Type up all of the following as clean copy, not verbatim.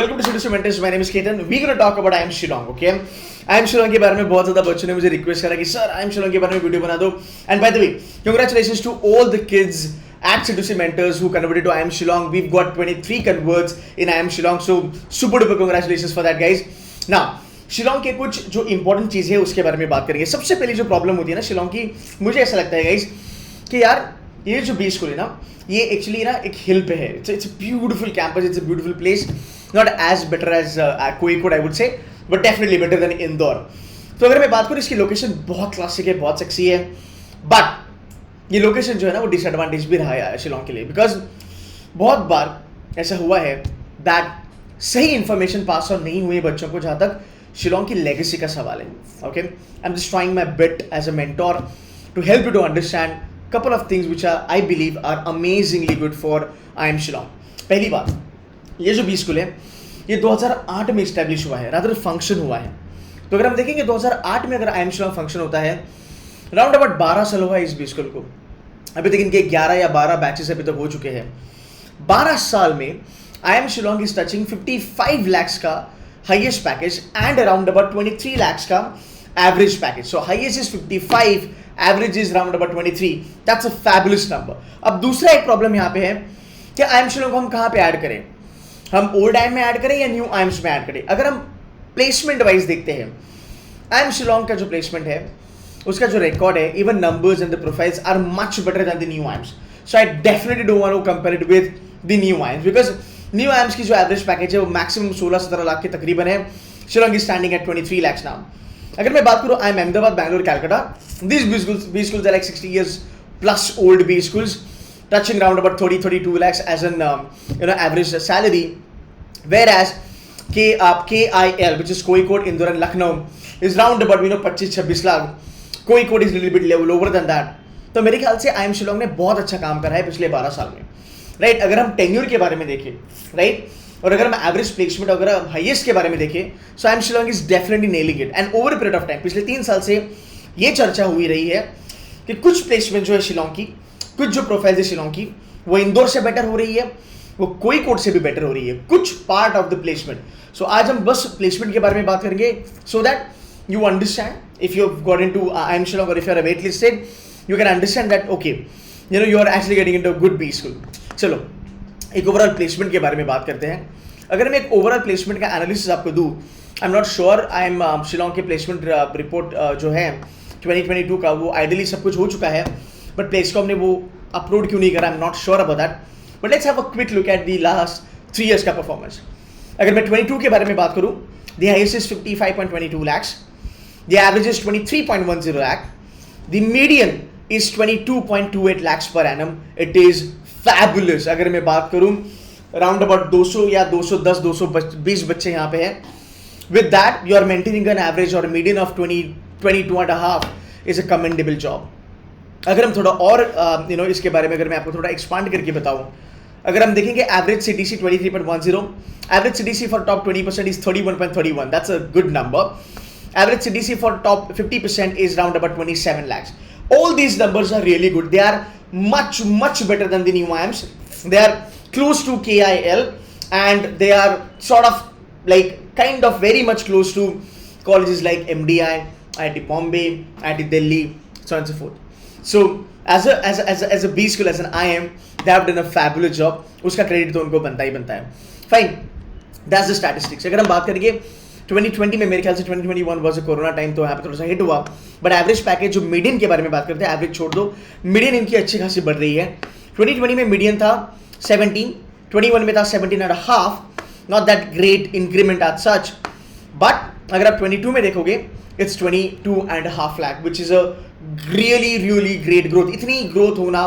Welcome to city mentors. My name is Ketan. We gonna talk about IIM Shillong. Okay, IIM Shillong के बारे में बहुत ज्यादा बच्चों ने मुझे रिक्वेस्ट करा कि सर IIM शिलोंग के बारे में वीडियो बना दो। And by the way, congratulations to all the kids at Seduce Mentors who converted to IIM Shillong. We've got 23 converts in IIM Shillong, so super duper congratulations for that, guys. Now, Shillong के कुछ जो important चीज़ है उसके बारे में बात करेंगे। सबसे पहले जो प्रॉब्लम होती है ना शिलोंग की, मुझे ऐसा लगता है गाइज कि यार ये जो बी स्कूल है ना, ये एक्चुअली ना एक हिल पे है। It's a beautiful campus, it's a beautiful place, not as better as Kozhikode I would say, but definitely better than Indore. तो अगर मैं बात करूँ, इसकी लोकेशन बहुत क्लासिक है, बहुत सेक्सी है, बट ये लोकेशन जो है ना वो डिसएडवांटेज भी रहा है शिलोंग के लिए। बिकॉज बहुत बार ऐसा हुआ है दैट सही इंफॉर्मेशन पास ऑन नहीं हुई बच्चों को, जहाँ तक शिलोंग की लेगेसी का सवाल है। Okay, I am just trying my bit as a mentor to help you to understand couple of things which I believe are amazingly good for IIM Shillong. पहली बात, ये जो बी स्कूल है ये 2008 में इस्टेब्लिश हुआ है, रादर फंक्शन हुआ है। तो अगर हम देखेंगे 2008 में अगर IIM Shillong फंक्शन होता है, राउंड अबाउट 12 साल हुआ है इस बी स्कूल को। अभी तक इनके 11 या 12 बैचेस अभी तक हो चुके हैं। 12 साल में IIM Shillong is touching 55 lakhs का highest package and around about 23 lakhs का average package. So highest is 55, average is round about 23। That's a fabulous number. अब दूसरा एक प्रॉब्लम यहाँ पे है कि IIM Shillong को हम कहाँ पे ऐड करें, हम ओल्ड IIM में ऐड करें या न्यू IIMs में ऐड करें। अगर हम प्लेसमेंट वाइज देखते हैं, IIM Shillong का जो प्लेसमेंट है उसका जो रिकॉर्ड है, even numbers and the profiles are much better than the new IIMs। So I definitely don't want to compare it with the new IIMs, because new IIMs की जो average package है वो maximum 16-17 lakh के तकरीबन है। Shillong is standing at 23 lakhs now. अगर मैं बात करूँ IIM Ahmedabad, Bangalore, Calcutta, these B schools are like 60 years plus old B schools, touching around about 30-32 lakhs as an average salary, whereas KIL, which is Kozhikode, Indore and Lucknow, is round about 25-26 lakh. Kozhikode is a little bit lower than that. तो मेरे ख्याल से IIM Shillong ने बहुत अच्छा काम करा है पिछले 12 साल में, राइट। अगर हम टेन्योर के बारे में देखें, राइट, और अगर हम एवरेज प्लेसमेंट अगर हाईएस्ट के बारे में देखें, सो IIM Shillong is definitely nailing it. And over period of time, पिछले 3 साल से ये चर्चा हुई रही है कि कुछ प्लेसमेंट जो है शिलोंग की, कुछ जो प्रोफाइल है शिलोंग की, वो इंदौर से बेटर हो रही है, वो कोईकोड से भी बेटर हो रही है, कुछ part of the placement. So आज हम बस प्लेसमेंट के बारे में बात करेंगे, so that you understand if you got into IIM Shillong और if you are wait listed, you can understand that okay you are actually getting into good B school. चलो एक ओवरऑल प्लेसमेंट के बारे में बात करते हैं। अगर मैं एक ओवरऑल प्लेसमेंट का एनालिसिस आपको दूं, आई am not sure IIM Shillong के प्लेसमेंट रिपोर्ट जो है 2022 का, वो आइडियली सब कुछ हो चुका है, बट प्लेसकॉम ने वो अपलोड क्यों नहीं करा, आई am not sure about that. But let's have a quick look at the last 3 years का परफॉर्मेंस। अगर मैं 22 के बारे में बात करूँ, the highest is 55.22 lakhs, the average is 23.10 lakh, the median is 22.28 lakhs per annum. It is fabulous. अगर मैं बात करूँ, अराउंड अबाउट 200 या 210 220 बच्चे यहाँ पे हैं। With that you are maintaining an average और median of 22.5 is a commendable job. अगर हम थोड़ा और इसके बारे में अगर मैं आपको थोड़ा एक्सपांड करके बताऊँ, अगर हम देखेंगे average CTC 23.10, average CTC for top 20% is 31.31, that's a good number. Average CTC for top 50% is round about 27 lakhs. All these numbers are really good. They are much better than the new IIMs. They are close to KIL and they are sort of like kind of very much close to colleges like MDI, IIT Bombay, IIT Delhi, so on and so forth. So as a B school, as an IIM, they have done a fabulous job. उसका credit तो उनको बनता ही है। Fine, that's the statistics. अगर हम बात करेंगे 2020 में, मेरे ख्याल से 2021 वाज अ कोरोना टाइम, तो यहाँ पे थोड़ा सा हिट हुआ, बट एवरेज पैकेज जो मीडियन के बारे में बात करते हैं, एवरेज छोड़ दो, मीडियन इनकी अच्छी खासी बढ़ रही है। 2020 में मीडियन था 17, 21 में था 17.5, not that great increment as such, but अगर आप 22 में देखोगे it's 22.5 lakh, which is a really great growth. इतनी ग्रोथ होना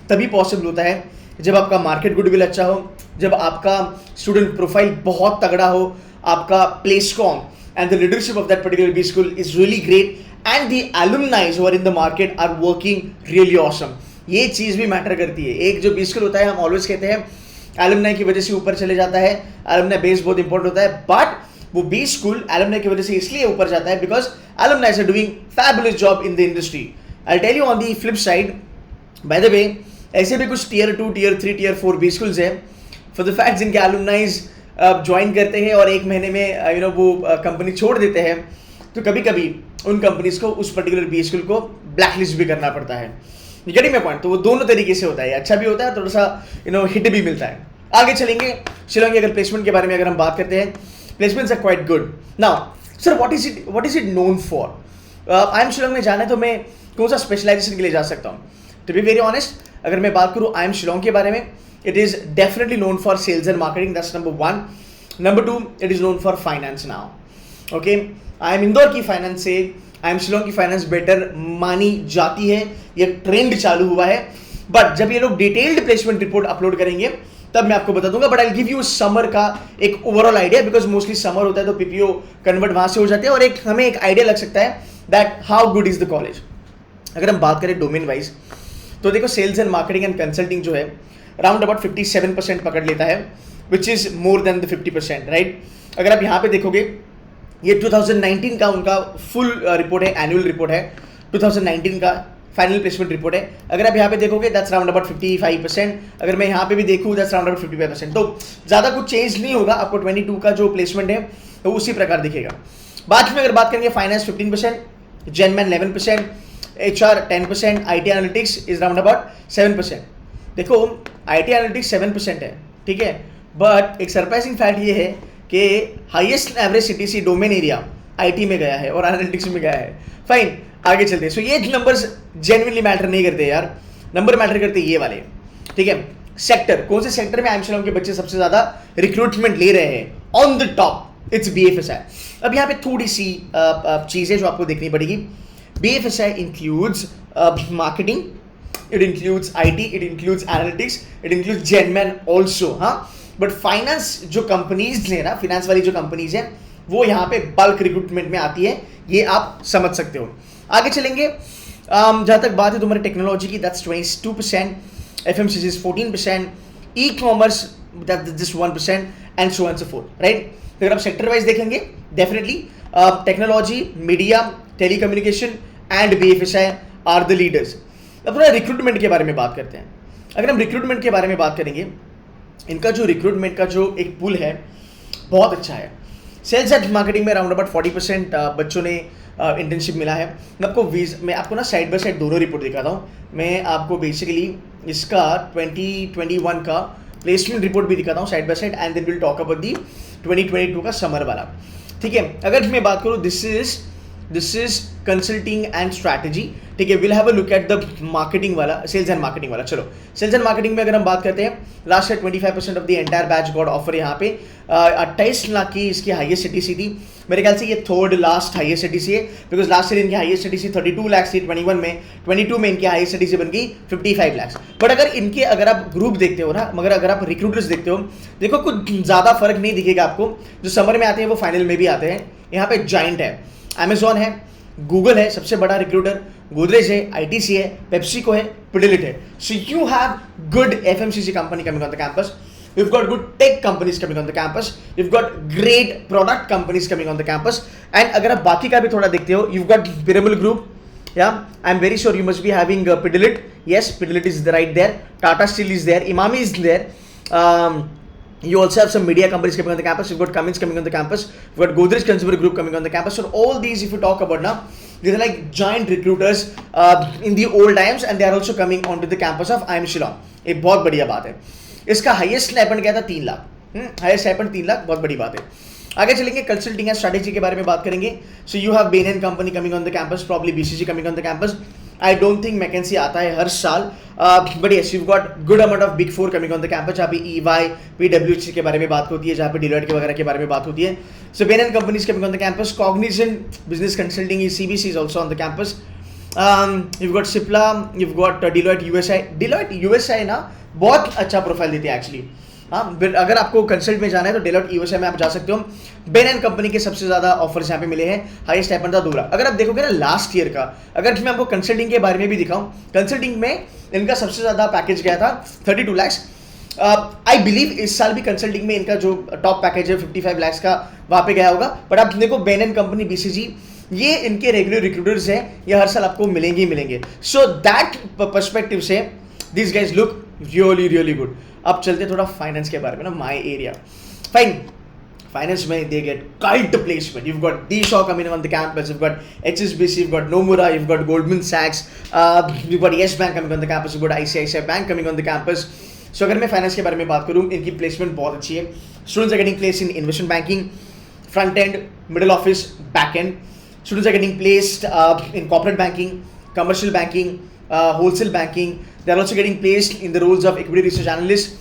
तभी पॉसिबल होता है जब आपका मार्केट गुडविल अच्छा हो, जब आपका स्टूडेंट प्रोफाइल बहुत तगड़ा हो, आपका प्लेसकॉम and the leadership of that particular B school is really great, and the alumni who are in the market are working really awesome. ये चीज़ भी मैटर करती है। एक जो B school होता है, हम ऑलवेज कहते हैं alumni की वजह से ऊपर चले जाता है, alumni बेस बहुत इंपॉर्टेंट होता है, बट वो B school alumni की वजह से इसलिए ऊपर जाता है because alumni are doing fabulous job in the industry. I'll tell you on the flip side, by the way, ऐसे भी कुछ tier 2, tier 3, tier 4 B schools हैं, for the fact जिनके alumni ज्वाइन करते हैं और 1 महीने में वो कंपनी छोड़ देते हैं, तो कभी कभी उन कंपनीज को उस पर्टिकुलर बी स्कूल को ब्लैकलिस्ट भी करना पड़ता है। Getting my point? तो वो दोनों तरीके से होता है, अच्छा भी होता है, थोड़ा सा हिट भी मिलता है। आगे चलेंगे, शिलोंग की अगर प्लेसमेंट के बारे में अगर हम बात करते हैं, placements are quite good. Now sir what is it known for? I am Shillong में जाना है तो मैं कौन सा स्पेशलाइजेशन के लिए जा सकता हूँ? टू बी वेरी ऑनेस्ट, अगर मैं बात करूँ आई एम शिलोंग के बारे में, it is definitely known for sales and marketing, that's number 1. Number 2, it is known for finance now. Okay, I am Indore की फाइनेंस से आई एम शिलोंग की फाइनेंस बेटर मानी जाती है, ये ट्रेंड चालू हुआ है। बट जब ये लोग डिटेल्ड प्लेसमेंट रिपोर्ट अपलोड करेंगे तब मैं आपको बता दूंगा, but I give you summer का एक overall idea, because mostly summer होता है तो पीपीओ कन्वर्ट वहां से हो जाते हैं और एक हमें एक आइडिया लग सकता है that how good is the college. अगर हम बात करें डोमेन वाइज, तो देखो sales and marketing and consulting जो है अराउंड अबाउट 57% पकड़ लेता है, which is more than the 50%, right. अगर आप यहाँ पे देखोगे, ये 2019 का उनका फुल रिपोर्ट है, एनुअल रिपोर्ट है, 2019 का फाइनल प्लेसमेंट रिपोर्ट है। अगर आप यहाँ पे देखोगे दैट्स राउंड अबाउट 55%, अगर मैं यहाँ पे भी देखूँ दैट्स राउंड अबाउट 55%, तो ज़्यादा कुछ चेंज नहीं होगा, आपको 22 का जो प्लेसमेंट है तो उसी प्रकार दिखेगा। बाद में अगर बात करेंगे, finance 15%, जेनमैन 11%, HR 10%, IT analytics is round about 7%। देखो IT एनालिटिक्स 7% है, ठीक है, बट एक सरप्राइजिंग फैक्ट ये है कि highest average CTC domain area IT में गया है और एनालिटिक्स में गया है। फाइन, आगे चलते हैं। सो ये नंबर्स जेन्युइनली मैटर नहीं करते यार, नंबर मैटर करते ये वाले, ठीक है। सेक्टर, कौन से सेक्टर में आई एम शिलोंग के बच्चे सबसे ज्यादा रिक्रूटमेंट ले रहे हैं? On the top it's BFSI। अब यहाँ पे थोड़ी सी चीजें जो आपको देखनी पड़ेगी। BFSI includes marketing, it includes IT, it includes analytics, it includes Genman also, हाँ। बट फाइनेंस जो कंपनीज है ना, फाइनेंस वाली जो कंपनीज है, वो यहाँ पे बल्क रिक्रूटमेंट में आती है, ये आप समझ सकते हो। आगे चलेंगे, जहाँ तक बात है तुम्हारी टेक्नोलॉजी की, that's 22%, FMCG is 14%, e-commerce just 1%, and so and so forth, right. अगर आप सेक्टर वाइज देखेंगे, definitely technology, media, telecommunication and BFSI are the leaders. अब थोड़ा रिक्रूटमेंट के बारे में बात करते हैं। अगर हम रिक्रूटमेंट के बारे में बात करेंगे, इनका जो रिक्रूटमेंट का जो एक पुल है बहुत अच्छा है। सेल्स एंड मार्केटिंग में अराउंड अबाउट 40% बच्चों ने इंटर्नशिप मिला है। मैं आपको ना साइड बाय साइड दोनों रिपोर्ट दिखाता हूँ। मैं आपको बेसिकली इसका 2021 का प्लेसमेंट रिपोर्ट भी दिखाता हूँ side by side, and then will talk about the 2022 का समर वाला, ठीक है। अगर मैं बात करूँ, this is consulting and strategy, ठीक है। Will have a look at the marketing वाला, सेल्स एंड मार्केटिंग वाला। चलो सेल्स एंड मार्केटिंग में अगर हम बात करते हैं, last year 25% of the entire batch got offer. यहाँ पे 28 लाख की इसकी हाईएस्ट सीटीसी थी। मेरे ख्याल से ये थर्ड लास्ट हाईएस्ट सीटीसी है, बिकॉज लास्ट ईयर इनकी हाईएस्ट सीटीसी 32 लाख थी 21 में, 22 में इनकी हाईएस्ट सीटीसी बन गई 55 लाख। बट अगर आप ग्रुप देखते हो ना, मगर अगर आप रिक्रूटर्स देखते हो, देखो कुछ ज़्यादा फर्क नहीं दिखेगा आपको। जो समर में आते हैं वो फाइनल में भी आते हैं। यहाँ पे जाइंट है, Amazon है, गूगल है सबसे बड़ा रिक्रूटर, गोदरेज है, ITC है, पेप्सिको है, पिडिलिट है। So you have good FMCG company coming on the campus, you've got good tech companies coming on the campus, you've got great product companies coming on the campus, and अगर आप बाकी का भी थोड़ा देखते हो, you've got Piramal Group, yeah, I'm very sure you must be having Pidilite, yes, Pidilite is right there, Tata Steel is there, Imami is there, you also have some media companies coming on the campus, you've got Cummins coming on the campus, you've got Godrej Consumer Group coming on the campus. So all these, if you talk about now, these are like giant recruiters in the old times, and they are also coming onto the campus of IIM Shillong. एक बहुत बढ़िया बात है। इसका highest stipend क्या था? 3 lakh, highest stipend 3 lakh, बहुत बड़ी बात है। आगे चलेंगे, कंसल्टिंग एंड स्ट्रैटेजी के बारे में बात करेंगे। So you have Ben and company coming on the campus, probably BCG coming on the campus. I don't think McKinsey आता है हर साल, but yes you got good amount of big 4 coming on the campus, जहाँ पे EY, PwC के बारे में बात होती है, जहाँ पे डिलॉयट के वगैरह के बारे में बात होती है। So Bain and companies coming on the campus, Cognizant business consulting, CBC is also on the campus. you've got Cipla, you've got Deloitte USA ना बहुत अच्छा प्रोफाइल देती है एक्चुअली। हाँ, अगर आपको कंसल्ट में जाना है तो डेलॉइट USA में आप जा सकते हो। बेन एंड कंपनी के सबसे ज्यादा ऑफर्स यहाँ पे मिले हैं, हाईएस्ट स्टाइपेंड था 2 लाख। अगर आप देखोगे ना लास्ट ईयर का, अगर मैं आपको कंसल्टिंग के बारे में भी दिखाऊं, कंसल्टिंग में इनका सबसे ज्यादा पैकेज गया था 32 लाख। आई बिलीव इस साल भी कंसल्टिंग में इनका जो टॉप पैकेज है 55 लाख का, वहाँ पे गया होगा। बट आप देखो बेन एंड कंपनी, BCG, ये इनके रेगुलर रिक्रूटर्स हैं, ये हर साल आपको मिलेंगे। सो दैट पर्सपेक्टिव से this guys look really good. अब चलते थोड़ा फाइनेंस के बारे में ना, माय एरिया। Fine. Finance में they get cult placement. You've got D Shaw coming on the campus. You've got HSBC. You've got Nomura. You've got Goldman Sachs. You've got Yes Bank coming on the campus. You've got ICICI Bank coming on the campus. So अगर मैं finance के बारे में बात करूँ, इनकी placement बहुत अच्छी है. Students are getting placed in investment banking, front end, middle office, back end. Students are getting placed in corporate banking, commercial banking, wholesale banking. They are also getting placed in the roles of equity research analyst.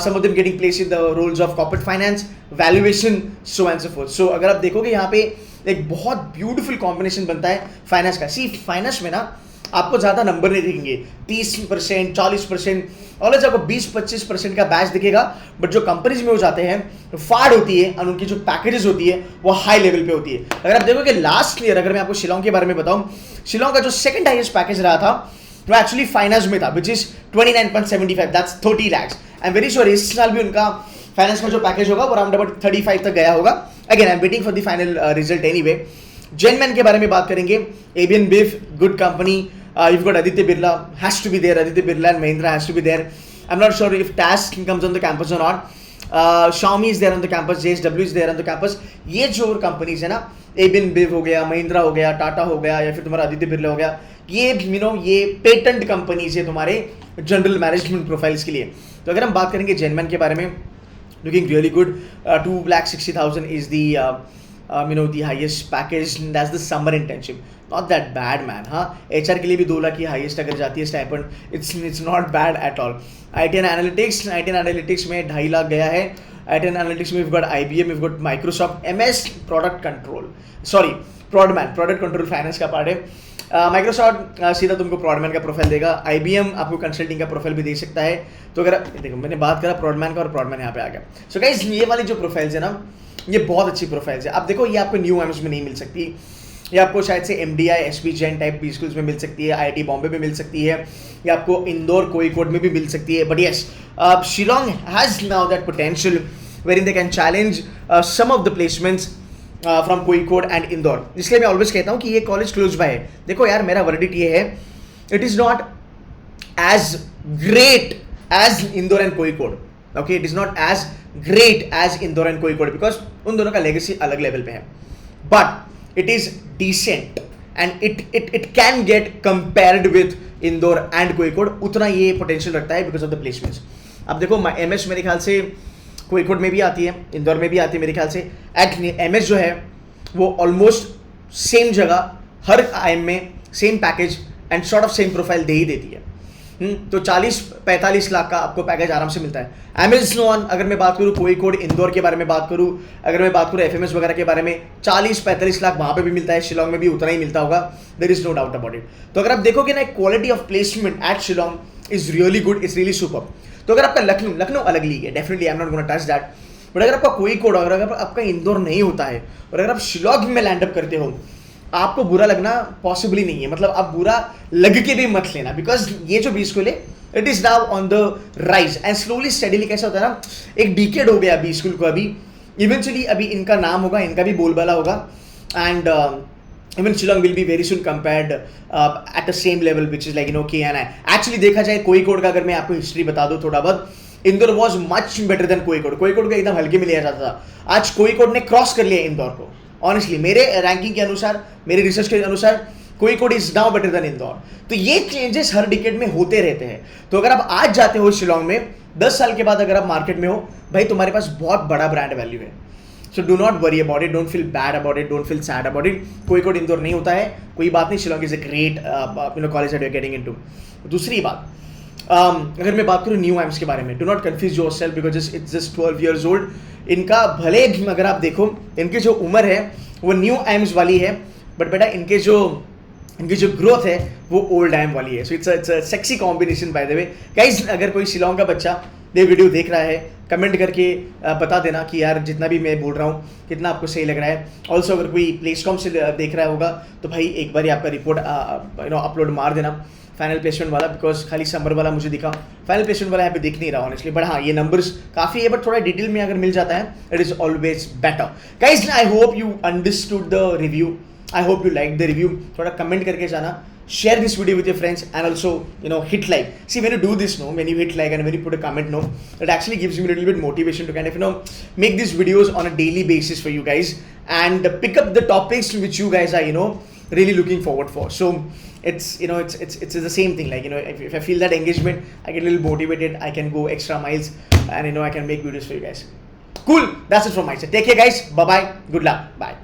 Some of them getting placed in the roles of corporate finance, valuation, so and so forth. So अगर आप देखोगे यहाँ पे एक बहुत beautiful combination बनता है finance का. सी फाइनेंस में ना आपको ज़्यादा नंबर नहीं दिखेंगे, 30%, 40%, ऑलवेज आपको 20-25% का बैच दिखेगा. बट जो कंपनीज में हो जाते हैं तो फाड़ होती है और उनकी जो पैकेजेस होती है वो हाई लेवल पे होती है. अगर आप देखोगे लास्ट ईयर, अगर मैं आपको शिलोंग के बारे में बताऊँ, शिलोंग का जो सेकंड हाईएस्ट पैकेज रहा था वो एक्चुअली फाइनेंस में था, which is 29.75, that's 30 lakhs. I am very sure इस साल भी उनका फाइनेंस का जो पैकेज होगा वो अराउंड अबाउट 35 तक गया होगा. Again I am waiting for the final result anyway. जेनमैन के बारे में बात करेंगे. AB In Bev, good company. You've got Aditya Birla, has to be there. Aditya Birla and Mahindra has to be there. I'm not sure if TAS comes on the campus or not. Xiaomi is there on the campus. JSW is there on the campus. ये जो companies है ना, एबियन बिव हो गया, महिंद्रा हो गया, टाटा हो गया, या फिर तुम्हारा आदित्य बिरला हो गया, ये ये पेटेंट कंपनीज है तुम्हारे जनरल मैनेजमेंट प्रोफाइल्स के लिए. तो अगर हम बात करेंगे जेनमैन के बारे में, looking really good. 2,60,000 is the highest package. That's the summer internship. Not that bad, man. हाँ, HR के लिए भी 2 लाख की हाईएस्ट अगर जाती है stipend, it's not bad at all. IT and analytics में 2.5 लाख गया है. IT and analytics में we've got IBM, we've got Microsoft, MS product control finance का पार्ट है. माइक्रोसॉफ्ट सीधा तुमको प्रोडमैन का प्रोफाइल देगा. IBM आपको कंसल्टिंग का प्रोफाइल भी दे सकता है. तो अगर देखो मैंने बात करा प्रोडमैन का और प्रोडमैन यहाँ पे आ गया. सो गाइस ये वाली जो प्रोफाइल्स है ना, ये बहुत अच्छी प्रोफाइल्स है. आप देखो ये आपको न्यू एम्स में नहीं मिल सकती, ये आपको शायद से MDI, SP Jain type B schools में मिल सकती है, IIT बॉम्बे में मिल सकती है, या आपको इंदौर कोईकोड में भी मिल सकती है. But yes, Shillong has now that potential wherein they can challenge some of the placements from Kozhikode and Indore. इसलिए मैं ऑलवेज कहता हूँ कि ये कॉलेज क्लोज बाय है. देखो यार, मेरा वर्डिक्ट ये है, it is not as great as Indore and Kozhikode. Okay, it is not as great as Indore and Kozhikode because उन दोनों का लेगेसी अलग लेवल पे है. But it is decent and it can get compared with Indore and Kozhikode. उतना ये पोटेंशियल रखता है बिकॉज ऑफ द प्लेसमेंट्स. अब देखो MS मेरे ख्याल से कोईकोड में भी आती है, इंदौर में भी आती है मेरे ख्याल से. एट MS जो है वो ऑलमोस्ट सेम जगह हर IIM में same package and sort of same profile दे ही देती है. तो 40-45 लाख का आपको पैकेज आराम से मिलता है. Amazon, अगर मैं बात करूँ कोईकोड इंदौर के बारे में बात करूँ, अगर मैं बात करूँ FMS वगैरह के बारे में, 40-45 लाख वहाँ पे भी मिलता है. शिलोंग में भी उतना ही मिलता होगा, there is no doubt about it. तो अगर आप देखोगे ना, quality of placement at Shillong is really good, it's really super. तो अगर आपका लखनऊ अलग लीग है, definitely I am not gonna touch that. But अगर आपका कोईकोड और अगर आपका इंदौर नहीं होता है और अगर आप शिलोंग में लैंड अप करते हो, आपको बुरा लगना पॉसिबल ही नहीं है. मतलब आप बुरा लग के भी मत लेना, बिकॉज ये जो बी स्कूल है it is now on the rise and slowly steadily. कैसा होता है ना, एक डिकेड हो गया बी स्कूल को. अभी इवेंचुअली अभी इनका नाम होगा, इनका भी बोलबाला होगा. And even Shillong will be very soon compared at the same level which is like KNI. Actually देखा जाए कोईकोड का, अगर मैं आपको हिस्ट्री बता दूं थोड़ा बहुत, Indore was much better than Kozhikode. Kozhikode को एकदम हल्के में लिया जाता था. आज कोईकोड ने क्रॉस कर लिया इंदौर को. ऑनेस्टली मेरे रैंकिंग के अनुसार, मेरे रिसर्च के अनुसार Kozhikode is now better than Indore. तो ये चेंजेस हर डिकेड में होते रहते हैं. तो अगर आप आज जाते हो शिलोंग में, 10 साल के बाद अगर आप मार्केट में हो, भाई तुम्हारे पास बहुत बड़ा ब्रांड वैल्यू है. So do not worry about it, don't feel bad about it, don't feel sad about it. Kozhikode Indore नहीं होता है, कोई बात नहीं. Shillong is a great college that you are getting into. दूसरी बात, अगर मैं बात करूँ न्यू एम्स के बारे में, do not confuse yourself because it's just 12 years old. इनका भले अगर आप देखो, इनकी जो उम्र है वो न्यू एम्स वाली है, बट बेटा इनकी जो ग्रोथ है वो ओल्ड एम वाली है. So it's a sexy combination bye the way. Guys, अगर कोई शिलोंग का बच्चा ये वीडियो देख रहा है, कमेंट करके बता देना कि यार जितना भी मैं बोल रहा हूँ कितना आपको सही लग रहा है. ऑल्सो अगर कोई प्लेसकॉम से देख रहा होगा तो भाई एक बार आपका रिपोर्ट अपलोड मार देना, फाइनल प्लेसमेंट वाला, बिकॉज खाली समर वाला मुझे दिखा, फाइनल प्लेसमेंट वाला यहाँ पे दिख नहीं रहा ऑनेस्टली. बट हाँ, ये नंबर्स काफ़ी है, बट थोड़ा डिटेल में अगर मिल जाता है it is always better. Guys, I hope you understood the review, I hope you like the review. थोड़ा कमेंट करके जाना share this video with your friends, and also hit like. See, when you do this, when you hit like and when you put a comment, it actually gives me a little bit motivation to kind of make these videos on a daily basis for you guys and pick up the topics which you guys are really looking forward for. So it's the same thing. Like if I feel that engagement, I get a little motivated. I can go extra miles, and I can make videos for you guys. Cool. That's it from my side. Take care, guys. Bye bye. Good luck. Bye.